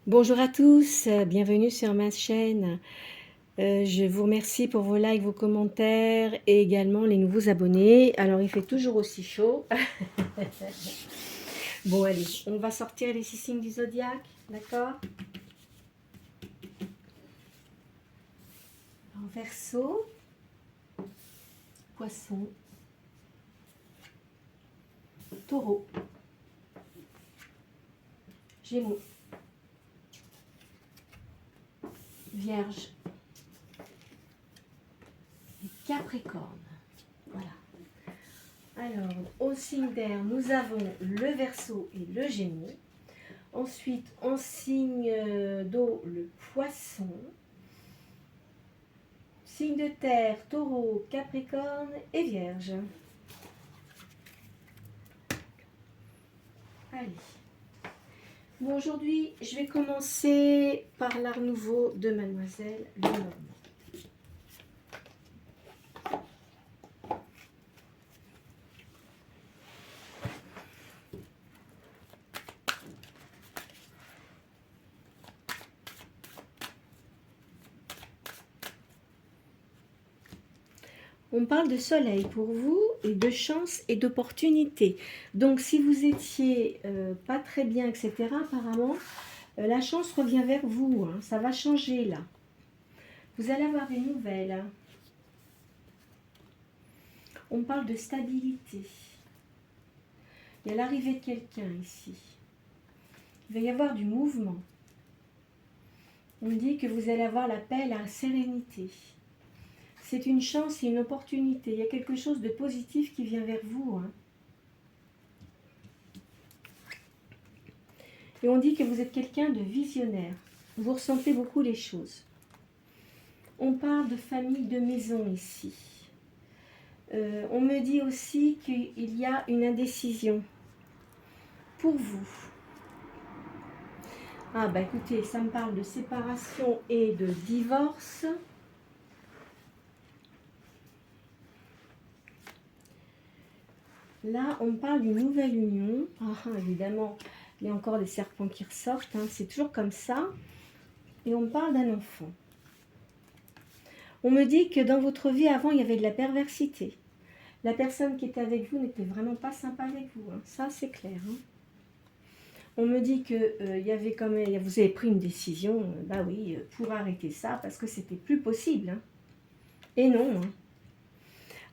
Bonjour à tous, bienvenue sur ma chaîne. Je vous remercie pour vos likes, vos commentaires et également les nouveaux abonnés. Alors il fait toujours aussi chaud. Bon allez, on va sortir les 6 signes du zodiaque, d'accord? En Verseau, Poisson, Taureau, Gémeaux, Vierge et Capricorne. Voilà. Alors, au signe d'air, nous avons le Verseau et le Gémeaux. Ensuite, en signe d'eau, le Poisson. Signe de terre, Taureau, Capricorne et Vierge. Allez. Bon, aujourd'hui, je vais commencer par l'art nouveau de Mademoiselle Lenormand. On parle de soleil pour vous et de chance et d'opportunité. Donc, si vous étiez pas très bien, etc., apparemment, la chance revient vers vous. Hein. Ça va changer là. Vous allez avoir des nouvelles. Hein. On parle de stabilité. Il y a l'arrivée de quelqu'un ici. Il va y avoir du mouvement. On me dit que vous allez avoir la paix, la sérénité. C'est une chance et une opportunité. Il y a quelque chose de positif qui vient vers vous. Hein. Et on dit que vous êtes quelqu'un de visionnaire. Vous ressentez beaucoup les choses. On parle de famille, de maison ici. On me dit aussi qu'il y a une indécision pour vous. Ah bah écoutez, ça me parle de séparation et de divorce. Là, on me parle d'une nouvelle union. Ah, évidemment, il y a encore des serpents qui ressortent. Hein. C'est toujours comme ça. Et on me parle d'un enfant. On me dit que dans votre vie avant, il y avait de la perversité. La personne qui était avec vous n'était vraiment pas sympa avec vous. Hein. Ça, c'est clair. Hein. On me dit que y avait quand même, vous avez pris une décision, bah oui, pour arrêter ça, parce que c'était plus possible. Hein. Et non. Hein.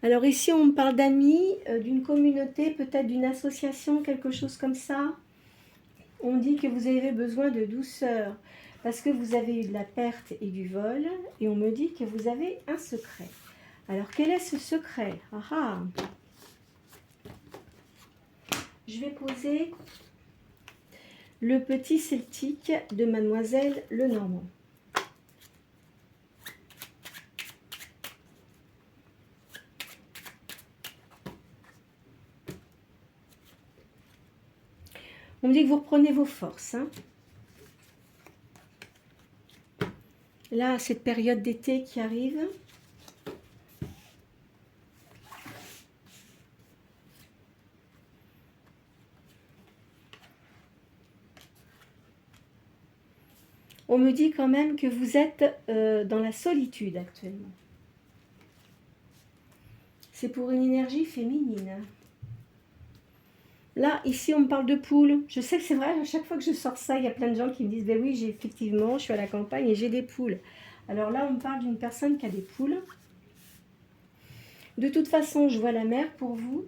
Alors ici, on me parle d'amis, d'une communauté, peut-être d'une association, quelque chose comme ça. On dit que vous avez besoin de douceur, parce que vous avez eu de la perte et du vol, et on me dit que vous avez un secret. Alors, quel est ce secret? Ah ah. Je vais poser le petit celtique de Mademoiselle Lenormand. On me dit que vous reprenez vos forces. Hein. Là, cette période d'été qui arrive. On me dit quand même que vous êtes dans la solitude actuellement. C'est pour une énergie féminine. Là, ici, on me parle de poules. Je sais que c'est vrai, à chaque fois que je sors ça, il y a plein de gens qui me disent, ben oui, effectivement, je suis à la campagne et j'ai des poules. Alors là, on me parle d'une personne qui a des poules. De toute façon, je vois la mer pour vous.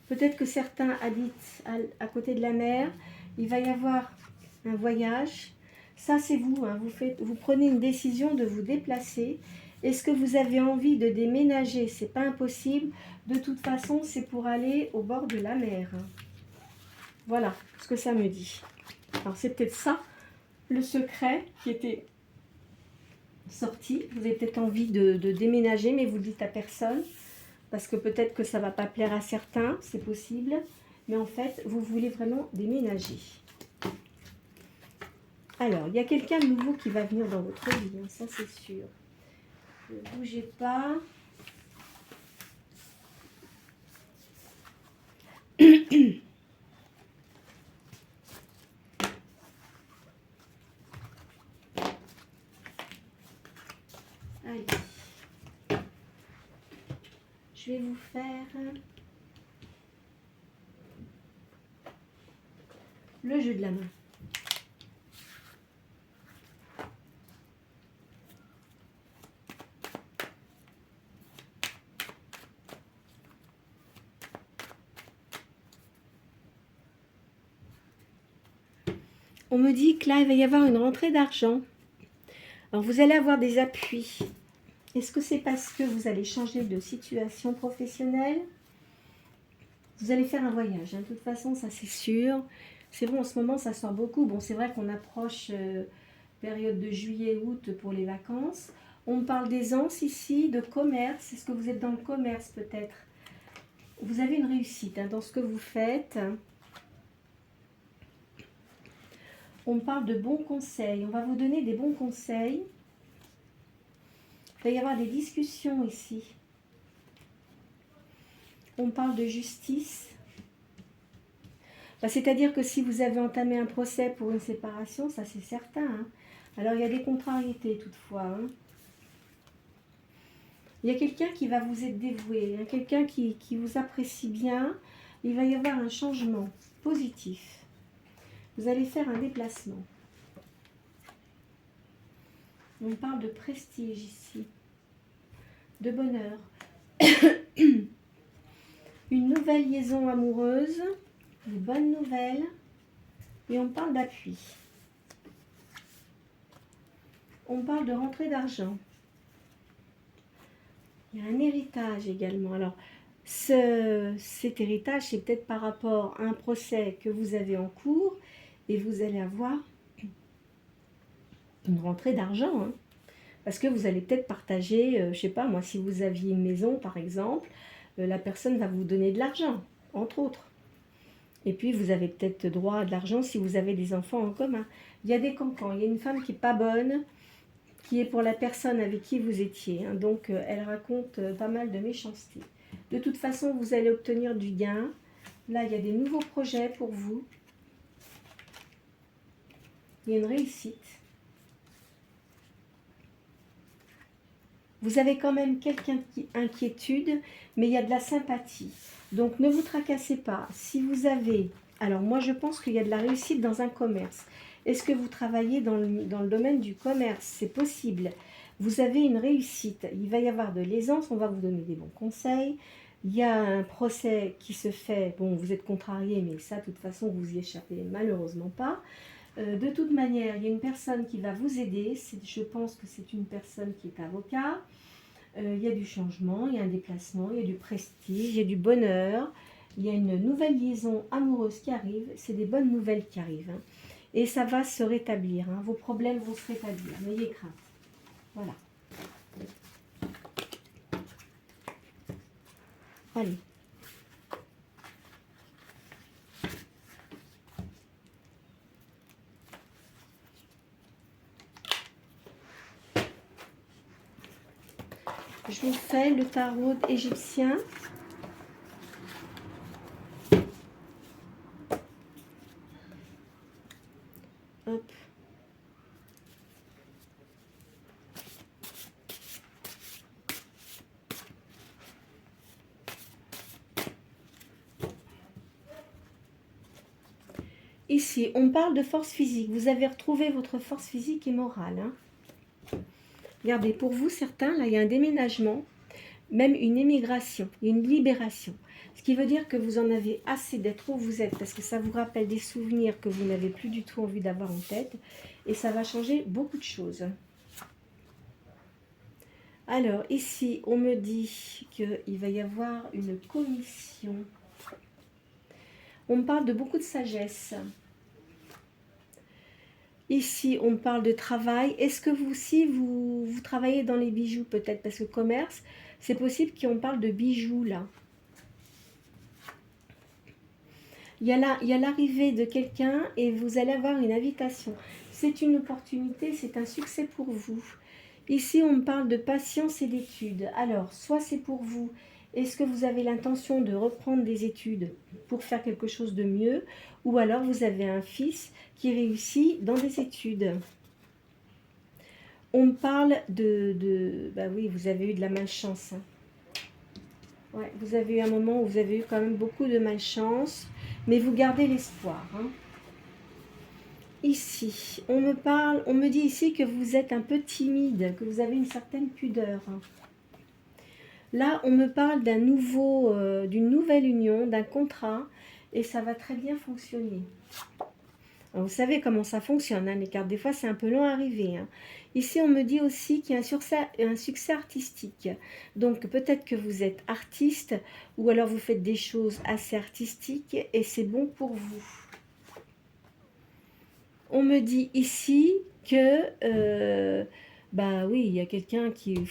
Peut-être que certains habitent à côté de la mer. Il va y avoir un voyage. Ça, c'est vous. Hein. Vous prenez une décision de vous déplacer. Est-ce que vous avez envie de déménager? C'est pas impossible. De toute façon, c'est pour aller au bord de la mer. Voilà ce que ça me dit. Alors, c'est peut-être ça, le secret qui était sorti. Vous avez peut-être envie de déménager, mais vous ne le dites à personne. Parce que peut-être que ça ne va pas plaire à certains, c'est possible. Mais en fait, vous voulez vraiment déménager. Alors, il y a quelqu'un de nouveau qui va venir dans votre vie, hein, ça c'est sûr. Ne bougez pas. je vais vous faire le jeu de la main. On me dit que là, il va y avoir une rentrée d'argent. Alors, vous allez avoir des appuis. Est-ce que c'est parce que vous allez changer de situation professionnelle? Vous allez faire un voyage, hein. De toute façon, ça c'est sûr. C'est vrai, en ce moment, ça sort beaucoup. Bon, c'est vrai qu'on approche période de juillet-août pour les vacances. On me parle d'aisance ici, de commerce. Est-ce que vous êtes dans le commerce peut-être? Vous avez une réussite hein, dans ce que vous faites. On me parle de bons conseils. On va vous donner des bons conseils. Il va y avoir des discussions ici. On parle de justice. C'est-à-dire que si vous avez entamé un procès pour une séparation, ça c'est certain. Hein. Alors il y a des contrariétés toutefois. Hein. Il y a quelqu'un qui va vous être dévoué, hein, quelqu'un qui vous apprécie bien. Il va y avoir un changement positif. Vous allez faire un déplacement. On parle de prestige ici, de bonheur. Une nouvelle liaison amoureuse, de bonnes nouvelles, et on parle d'appui. On parle de rentrée d'argent. Il y a un héritage également. Alors, cet héritage, c'est peut-être par rapport à un procès que vous avez en cours, et vous allez avoir une rentrée d'argent, hein, parce que vous allez peut-être partager, je ne sais pas moi, si vous aviez une maison par exemple, la personne va vous donner de l'argent, entre autres. Et puis vous avez peut-être droit à de l'argent si vous avez des enfants en commun. Il y a des cancans, il y a une femme qui n'est pas bonne, qui est pour la personne avec qui vous étiez, hein, donc elle raconte pas mal de méchanceté. De toute façon, vous allez obtenir du gain. Là, il y a des nouveaux projets pour vous. Il y a une réussite. Vous avez quand même quelques inquiétudes, mais il y a de la sympathie. Donc ne vous tracassez pas. Si vous avez... Alors moi je pense qu'il y a de la réussite dans un commerce. Est-ce que vous travaillez dans le domaine du commerce? C'est possible. Vous avez une réussite. Il va y avoir de l'aisance, on va vous donner des bons conseils. Il y a un procès qui se fait. Bon, vous êtes contrarié, mais ça, de toute façon, vous y échappez malheureusement pas. De toute manière, il y a une personne qui va vous aider. Je pense que c'est une personne qui est avocat. Il y a du changement, il y a un déplacement, il y a du prestige, il y a du bonheur. Il y a une nouvelle liaison amoureuse qui arrive. C'est des bonnes nouvelles qui arrivent. Hein. Et ça va se rétablir. Hein. Vos problèmes vont se rétablir. N'ayez crainte. Voilà. Allez. Je vous fais le tarot égyptien. Hop. Ici, on parle de force physique. Vous avez retrouvé votre force physique et morale. Hein. Regardez, pour vous, certains, là, il y a un déménagement, même une émigration, une libération. Ce qui veut dire que vous en avez assez d'être où vous êtes, parce que ça vous rappelle des souvenirs que vous n'avez plus du tout envie d'avoir en tête, et ça va changer beaucoup de choses. Alors, ici, on me dit qu'il va y avoir une commission. On me parle de beaucoup de sagesse. Ici, on parle de travail. Est-ce que vous aussi, vous travaillez dans les bijoux peut-être? Parce que commerce, c'est possible qu'on parle de bijoux là. Il y a l'arrivée de quelqu'un et vous allez avoir une invitation. C'est une opportunité, c'est un succès pour vous. Ici, on me parle de patience et d'études. Alors, soit c'est pour vous. Est-ce que vous avez l'intention de reprendre des études pour faire quelque chose de mieux? Ou alors vous avez un fils qui réussit dans des études. On me parle bah oui, vous avez eu de la malchance. Hein. Ouais, vous avez eu un moment où vous avez eu quand même beaucoup de malchance, mais vous gardez l'espoir. Hein. Ici, on me dit ici que vous êtes un peu timide, que vous avez une certaine pudeur. Là, on me parle d'une nouvelle union, d'un contrat, et ça va très bien fonctionner. Alors, vous savez comment ça fonctionne, hein, les cartes. Des fois, c'est un peu long à arriver. Hein. Ici, on me dit aussi qu'il y a un succès artistique. Donc, peut-être que vous êtes artiste, ou alors vous faites des choses assez artistiques, et c'est bon pour vous. On me dit ici que, bah oui, il y a quelqu'un qui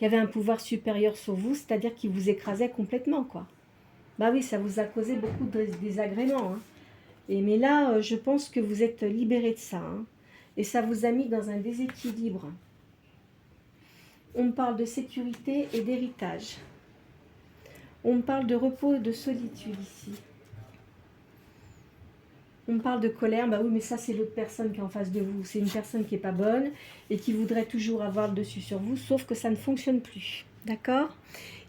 avait un pouvoir supérieur sur vous, c'est-à-dire qui vous écrasait complètement, quoi. Bah oui, ça vous a causé beaucoup de désagréments. Hein. Mais là, je pense que vous êtes libéré de ça. Hein. Et ça vous a mis dans un déséquilibre. On me parle de sécurité et d'héritage. On me parle de repos et de solitude ici. On me parle de colère, bah oui, mais ça c'est l'autre personne qui est en face de vous. C'est une personne qui n'est pas bonne et qui voudrait toujours avoir le dessus sur vous, sauf que ça ne fonctionne plus. D'accord ?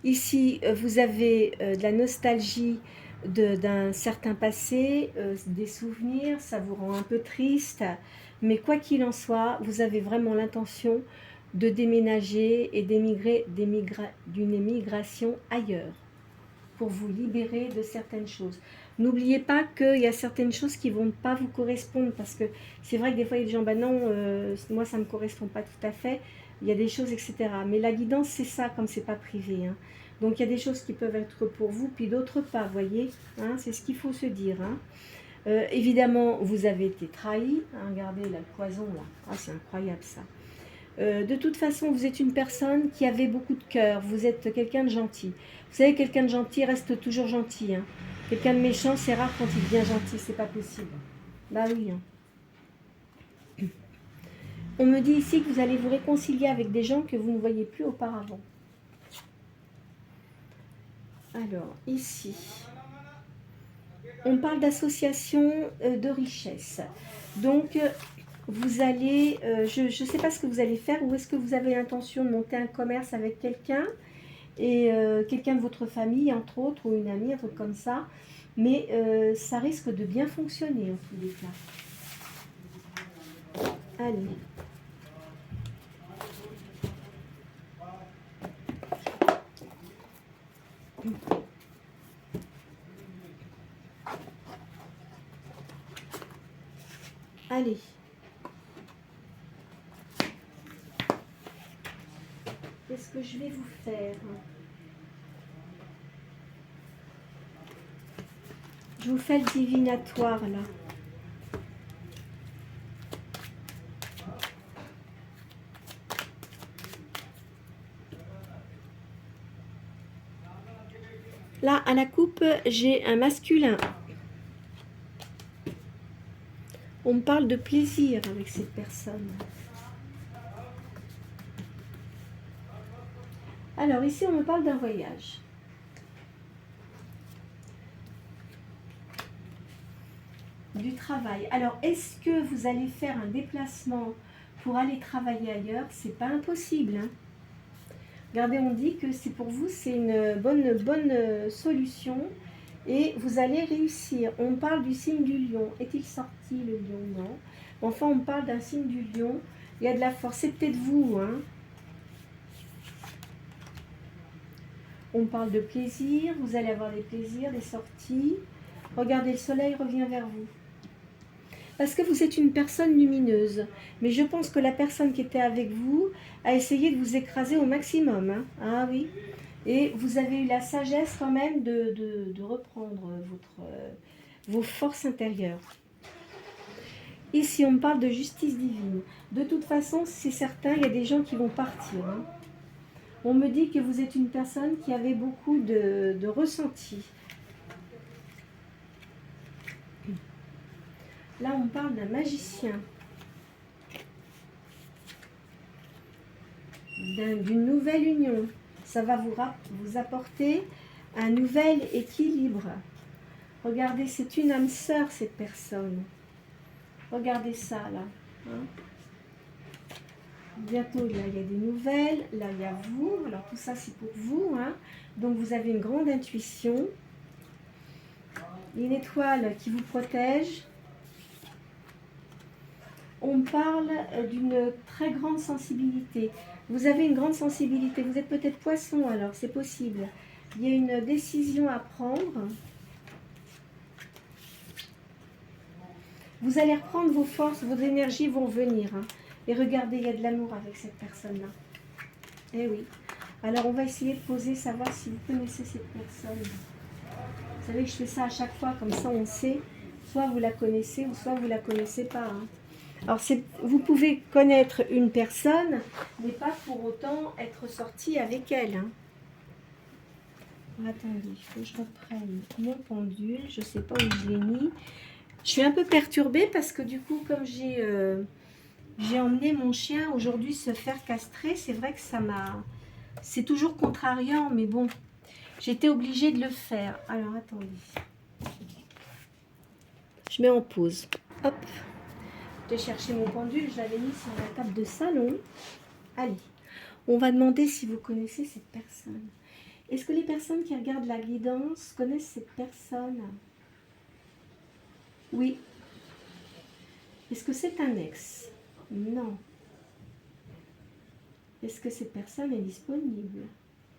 Ici, vous avez de la nostalgie d'un certain passé, des souvenirs, ça vous rend un peu triste. Mais quoi qu'il en soit, vous avez vraiment l'intention de déménager et d'émigrer d'une émigration ailleurs pour vous libérer de certaines choses. N'oubliez pas qu'il y a certaines choses qui ne vont pas vous correspondre parce que c'est vrai que des fois il y a des gens, bah non, moi ça ne me correspond pas tout à fait, il y a des choses, etc. Mais la guidance c'est ça, comme c'est pas privé. Hein. Donc il y a des choses qui peuvent être pour vous, puis d'autres pas, voyez, hein, c'est ce qu'il faut se dire. Hein. Évidemment, vous avez été trahi, hein, regardez la poison là, ah, c'est incroyable ça. De toute façon, vous êtes une personne qui avait beaucoup de cœur, vous êtes quelqu'un de gentil. Vous savez, quelqu'un de gentil reste toujours gentil. Hein. Quelqu'un de méchant, c'est rare quand il devient gentil, c'est pas possible. Bah oui. Hein. On me dit ici que vous allez vous réconcilier avec des gens que vous ne voyez plus auparavant. Alors, ici, on parle d'association de richesse. Donc, vous allez, je ne sais pas ce que vous allez faire, ou est-ce que vous avez l'intention de monter un commerce avec quelqu'un, et quelqu'un de votre famille, entre autres, ou une amie, un truc comme ça, mais ça risque de bien fonctionner en tous les cas. Allez. Allez. Qu'est-ce que je vais vous faire ? Je vous fais le divinatoire là. Là, à la coupe, j'ai un masculin. On me parle de plaisir avec cette personne. Alors, ici, on me parle d'un voyage. Du travail. Alors, est-ce que vous allez faire un déplacement pour aller travailler ailleurs? C'est pas impossible. Hein. Regardez, on dit que c'est pour vous, c'est une bonne solution et vous allez réussir. On parle du signe du lion. Est-il sorti le lion? Non. Enfin, on parle d'un signe du lion. Il y a de la force. C'est peut-être vous. Hein. On parle de plaisir. Vous allez avoir des plaisirs, des sorties. Regardez, le soleil revient vers vous. Parce que vous êtes une personne lumineuse. Mais je pense que la personne qui était avec vous a essayé de vous écraser au maximum. Hein. Ah oui. Et vous avez eu la sagesse quand même de reprendre vos forces intérieures. Ici, on me parle de justice divine. De toute façon, c'est certain, il y a des gens qui vont partir. Hein. On me dit que vous êtes une personne qui avait beaucoup de ressenti. Là, on parle d'un magicien. D'une nouvelle union. Ça va vous apporter un nouvel équilibre. Regardez, c'est une âme sœur, cette personne. Regardez ça, là. Hein. Bientôt, là, il y a des nouvelles. Là, il y a vous. Alors, tout ça, c'est pour vous. Hein. Donc, vous avez une grande intuition. Une étoile qui vous protège. On parle d'une très grande sensibilité. Vous avez une grande sensibilité. Vous êtes peut-être poisson, alors, c'est possible. Il y a une décision à prendre. Vous allez reprendre vos forces, vos énergies vont venir. Hein. Et regardez, il y a de l'amour avec cette personne-là. Eh oui. Alors, on va essayer de poser, savoir si vous connaissez cette personne. Vous savez que je fais ça à chaque fois, comme ça on sait. Soit vous la connaissez, ou soit vous ne la connaissez pas. Hein. Alors, vous pouvez connaître une personne, mais pas pour autant être sorti avec elle. Hein. Attendez, il faut que je reprenne mon pendule. Je ne sais pas où je l'ai mis. Je suis un peu perturbée parce que du coup, comme j'ai emmené mon chien aujourd'hui se faire castrer, c'est vrai que ça m'a... C'est toujours contrariant, mais bon, j'étais obligée de le faire. Alors, attendez. Je mets en pause. Hop. J'ai cherché mon pendule, je l'avais mis sur la table de salon. Allez, on va demander si vous connaissez cette personne. Est-ce que les personnes qui regardent la guidance connaissent cette personne? Oui. Est-ce que c'est un ex? Non. Est-ce que cette personne est disponible?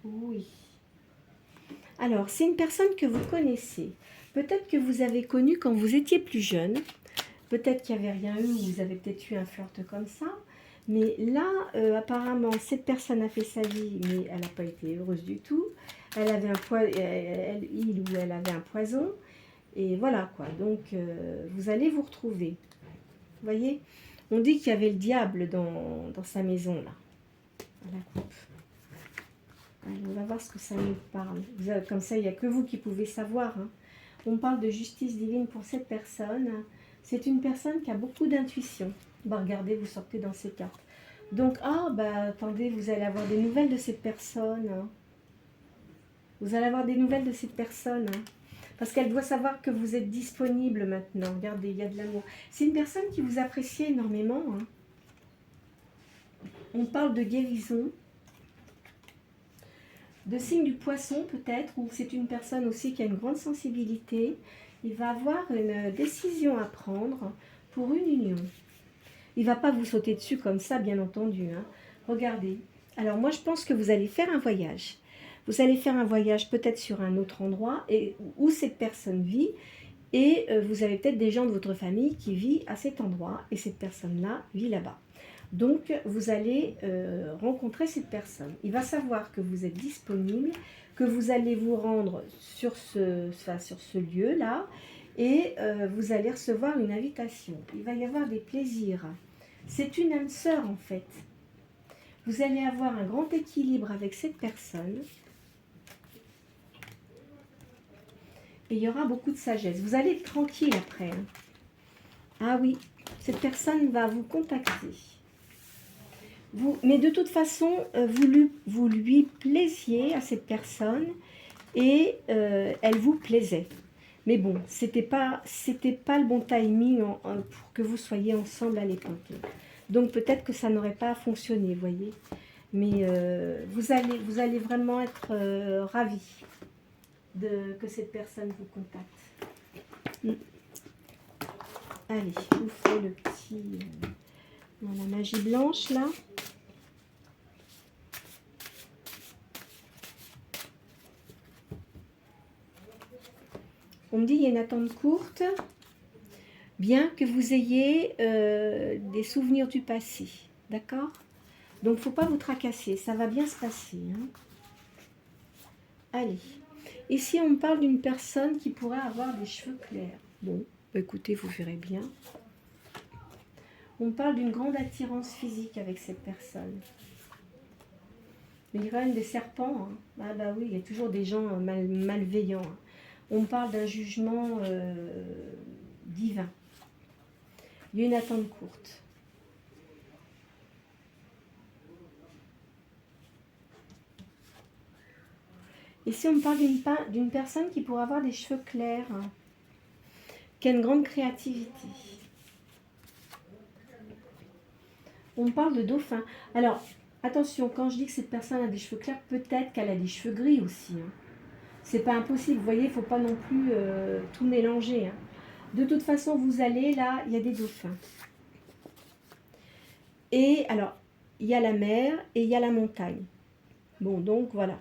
Oui. Alors, c'est une personne que vous connaissez. Peut-être que vous avez connu quand vous étiez plus jeune. Peut-être qu'il n'y avait rien eu, ou vous avez peut-être eu un flirt comme ça. Mais là, apparemment, cette personne a fait sa vie, mais elle n'a pas été heureuse du tout. Elle avait il ou elle avait un poison. Et voilà quoi. Donc, vous allez vous retrouver. Vous voyez? On dit qu'il y avait le diable dans sa maison, là. À la coupe. Allez, on va voir ce que ça nous parle. Comme ça, il n'y a que vous qui pouvez savoir. Hein. On parle de justice divine pour cette personne. C'est une personne qui a beaucoup d'intuition. Bah, regardez, vous sortez dans ces cartes. Donc, attendez, vous allez avoir des nouvelles de cette personne. Hein. Vous allez avoir des nouvelles de cette personne. Hein. Parce qu'elle doit savoir que vous êtes disponible maintenant. Regardez, il y a de l'amour. C'est une personne qui vous apprécie énormément. Hein. On parle de guérison. De signe du poisson peut-être, ou c'est une personne aussi qui a une grande sensibilité. Il va avoir une décision à prendre pour une union. Il ne va pas vous sauter dessus comme ça, bien entendu. Hein. Regardez. Alors moi, je pense que vous allez faire un voyage. Vous allez faire un voyage peut-être sur un autre endroit où cette personne vit. Et vous avez peut-être des gens de votre famille qui vivent à cet endroit. Et cette personne-là vit là-bas. Donc, vous allez rencontrer cette personne. Il va savoir que vous êtes disponible, que vous allez vous rendre sur ce lieu-là et vous allez recevoir une invitation. Il va y avoir des plaisirs. C'est une âme sœur, en fait. Vous allez avoir un grand équilibre avec cette personne. Et il y aura beaucoup de sagesse. Vous allez être tranquille après. Hein. Ah oui, cette personne va vous contacter. Mais de toute façon, vous lui plaisiez à cette personne et elle vous plaisait. Mais bon, c'était pas le bon timing pour que vous soyez ensemble à l'époque. Donc peut-être que ça n'aurait pas fonctionné, vous voyez. Mais vous allez vraiment être ravis que cette personne vous contacte. Allez, ouvrez le petit... dans la magie blanche, là. On me dit qu'il y a une attente courte, bien que vous ayez des souvenirs du passé, d'accord? Donc, il ne faut pas vous tracasser, ça va bien se passer. Hein. Allez, ici on me parle d'une personne qui pourrait avoir des cheveux clairs. Bon, écoutez, vous verrez bien. On me parle d'une grande attirance physique avec cette personne. Mais il y a quand même des serpents. Hein. Ah bah oui, il y a toujours des gens malveillants. Hein. On parle d'un jugement divin. Il y a une attente courte. Ici, on me parle d'une personne qui pourrait avoir des cheveux clairs, hein, qui a une grande créativité. On parle de dauphin. Alors, attention, quand je dis que cette personne a des cheveux clairs, peut-être qu'elle a des cheveux gris aussi. Hein. C'est pas impossible, vous voyez, il ne faut pas non plus tout mélanger. Hein. De toute façon, vous allez, là, il y a des dauphins. Et alors, il y a la mer et il y a la montagne. Bon, donc, voilà.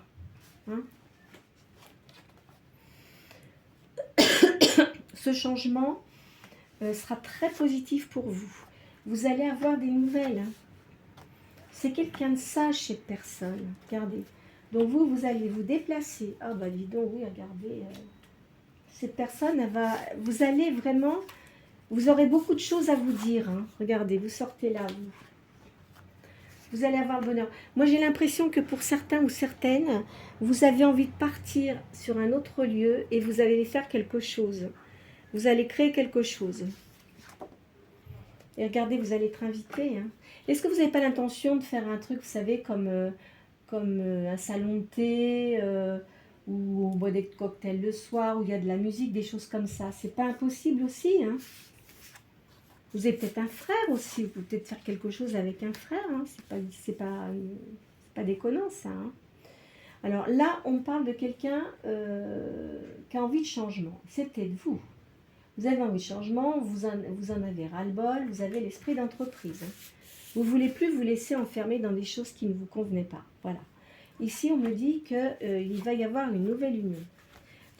Hein. Ce changement sera très positif pour vous. Vous allez avoir des nouvelles. Hein. C'est quelqu'un de sage, cette personne. Regardez. Donc, vous allez vous déplacer. Ah, bah, dis donc, oui, regardez. Cette personne, elle va... Vous allez vraiment... Vous aurez beaucoup de choses à vous dire. Hein. Regardez, vous sortez là, vous allez avoir le bonheur. Moi, j'ai l'impression que pour certains ou certaines, vous avez envie de partir sur un autre lieu et vous allez faire quelque chose. Vous allez créer quelque chose. Et regardez, vous allez être invité. Hein. Est-ce que vous n'avez pas l'intention de faire un truc, vous savez, comme un salon de thé, où on boit des cocktails le soir, où il y a de la musique, des choses comme ça? C'est pas impossible aussi, hein. Vous avez peut-être un frère aussi, vous pouvez peut-être faire quelque chose avec un frère, hein. C'est pas déconnant ça. Hein. Alors là, on parle de quelqu'un qui a envie de changement. C'est peut-être vous. Vous avez envie de changement, vous en avez ras-le-bol, vous avez l'esprit d'entreprise. Hein. Vous ne voulez plus vous laisser enfermer dans des choses qui ne vous convenaient pas. Voilà. Ici, on me dit qu'il va y avoir une nouvelle union.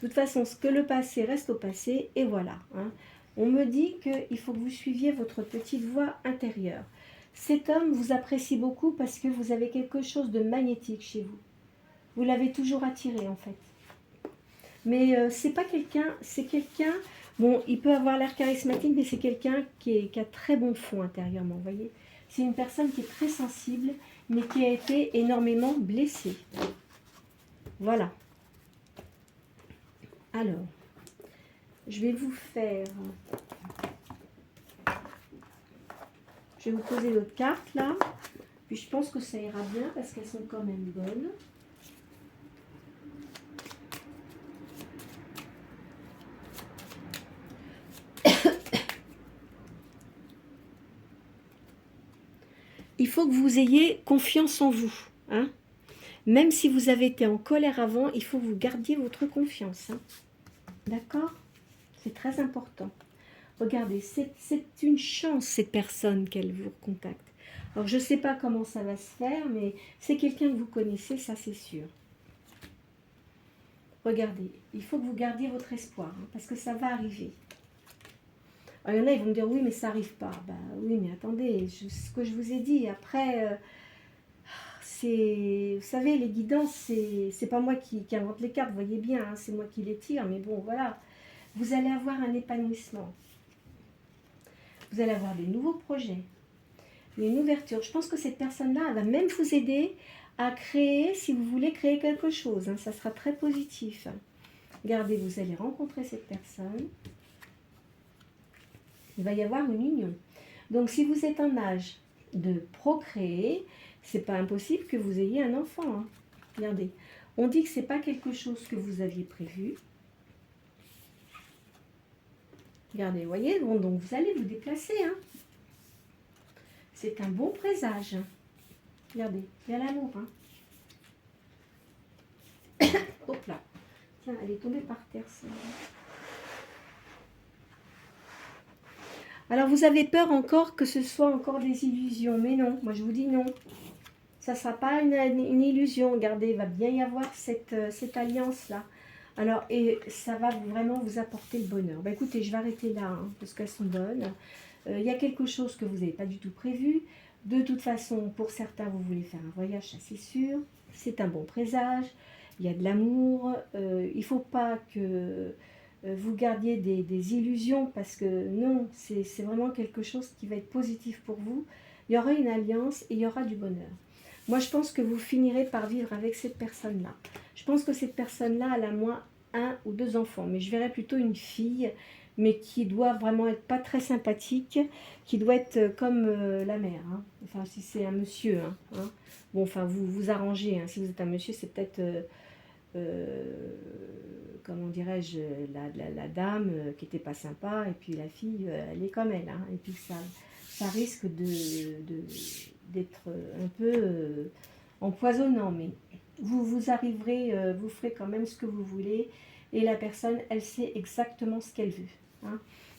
De toute façon, ce que le passé reste au passé, et voilà. Hein. On me dit qu'il faut que vous suiviez votre petite voix intérieure. Cet homme vous apprécie beaucoup parce que vous avez quelque chose de magnétique chez vous. Vous l'avez toujours attiré en fait. Mais c'est pas quelqu'un, c'est quelqu'un, bon, il peut avoir l'air charismatique, mais c'est quelqu'un qui a très bon fond intérieurement, vous voyez. C'est une personne qui est très sensible, mais qui a été énormément blessée. Voilà. Alors, je vais vous faire... Je vais vous poser l'autre carte là. Puis je pense que ça ira bien parce qu'elles sont quand même bonnes. Il faut que vous ayez confiance en vous. Hein. Même si vous avez été en colère avant, il faut que vous gardiez votre confiance. Hein. D'accord? C'est très important. Regardez, c'est une chance, cette personne, qu'elle vous contacte. Alors, je ne sais pas comment ça va se faire, mais c'est quelqu'un que vous connaissez, ça c'est sûr. Regardez, il faut que vous gardiez votre espoir, hein, parce que ça va arriver. Alors, il y en a, ils vont me dire, oui, mais ça n'arrive pas. Ben, oui, mais attendez, ce que je vous ai dit, après, vous savez, les guidances, c'est pas moi qui invente les cartes, vous voyez bien, hein, c'est moi qui les tire, mais bon, voilà. Vous allez avoir un épanouissement. Vous allez avoir des nouveaux projets, une ouverture. Je pense que cette personne-là, elle va même vous aider à créer, si vous voulez créer quelque chose. Hein, ça sera très positif. Regardez, vous allez rencontrer cette personne. Il va y avoir une union. Donc, si vous êtes en âge de procréer, c'est pas impossible que vous ayez un enfant. Hein. Regardez, on dit que c'est pas quelque chose que vous aviez prévu. Regardez, vous voyez, bon, donc vous allez vous déplacer. Hein. C'est un bon présage. Regardez, il y a l'amour. Hein. Hop là. Tiens, elle est tombée par terre. Ça. Alors, vous avez peur encore que ce soit encore des illusions. Mais non, moi je vous dis non. Ça ne sera pas une illusion. Regardez, il va bien y avoir cette alliance-là. Alors, et ça va vraiment vous apporter le bonheur. Bah, écoutez, je vais arrêter là, hein, parce qu'elles sont bonnes. Il y a quelque chose que vous n'avez pas du tout prévu. De toute façon, pour certains, vous voulez faire un voyage, ça c'est sûr. C'est un bon présage. Il y a de l'amour. Il ne faut pas que vous gardiez des illusions, parce que non, c'est vraiment quelque chose qui va être positif pour vous. Il y aura une alliance et il y aura du bonheur. Moi, je pense que vous finirez par vivre avec cette personne-là. Je pense que cette personne-là, elle a moins 1 ou 2 enfants. Mais je verrais plutôt une fille, mais qui doit vraiment être pas très sympathique, qui doit être comme la mère. Hein. Enfin, si c'est un monsieur. Hein. Bon, enfin, vous vous arrangez. Hein. Si vous êtes un monsieur, c'est peut-être, comment dirais-je, la dame qui n'était pas sympa. Et puis la fille, elle est comme elle. Hein. Et puis ça ça risque d'être un peu empoisonnant, mais vous arriverez, vous ferez quand même ce que vous voulez, et la personne, elle sait exactement ce qu'elle veut. Hein.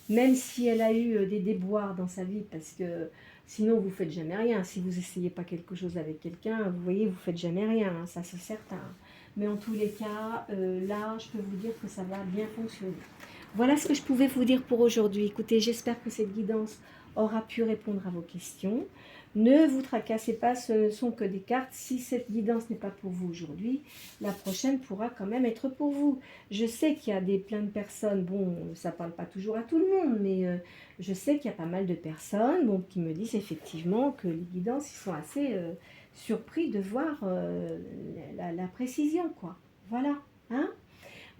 Même si elle a eu des déboires dans sa vie, parce que sinon vous ne faites jamais rien. Si vous essayez pas quelque chose avec quelqu'un, vous voyez, vous ne faites jamais rien, hein, ça c'est certain. Mais en tous les cas, là, je peux vous dire que ça va bien fonctionner. Voilà ce que je pouvais vous dire pour aujourd'hui. Écoutez, j'espère que cette guidance aura pu répondre à vos questions. Ne vous tracassez pas, ce ne sont que des cartes. Si cette guidance n'est pas pour vous aujourd'hui, la prochaine pourra quand même être pour vous. Je sais qu'il y a plein de personnes, bon, ça ne parle pas toujours à tout le monde, mais je sais qu'il y a pas mal de personnes qui me disent effectivement que les guidances, ils sont assez surpris de voir la précision, quoi. Voilà, hein.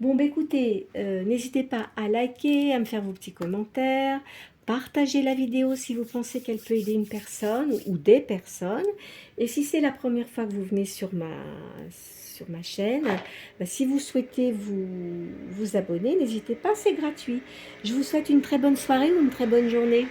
Bon, écoutez, n'hésitez pas à liker, à me faire vos petits commentaires, partagez la vidéo si vous pensez qu'elle peut aider une personne ou des personnes. Et si c'est la première fois que vous venez sur ma chaîne, si vous souhaitez vous abonner, n'hésitez pas, c'est gratuit. Je vous souhaite une très bonne soirée ou une très bonne journée.